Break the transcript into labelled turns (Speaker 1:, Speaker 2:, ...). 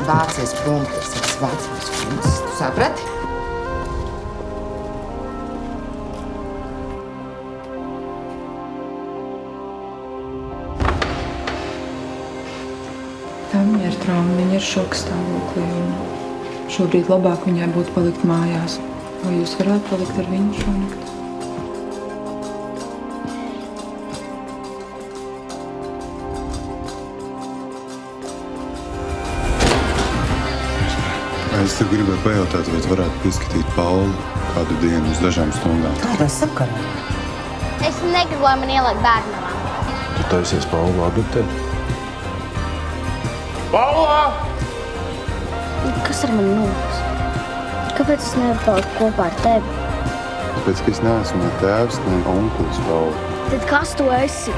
Speaker 1: vācies prom pie savas vecās kundzes. Tu saprati?
Speaker 2: Viņa ir trauma, viņa ir šoka stāvoklī. Šobrīd labāk viņai būtu palikt mājās. Vai jūs varētu palikt ar viņu šonakt?
Speaker 3: Es tev gribēju pajautāt, vai tu varētu pieskatīt Paulu kādu dienu uz dažām stundām.
Speaker 1: Kādā sakarā?
Speaker 4: Es negribu, lai man ieliek bērnamā.
Speaker 5: Tu taisies Paulu adoptēt?
Speaker 3: Paula!
Speaker 4: Kas ar mani notiks? Kāpēc es nevaru palikt kopā ar tevi?
Speaker 3: Tāpēc, ka es neesmu ne tēvs, ne onkulis Paula.
Speaker 4: Tad kas tu esi?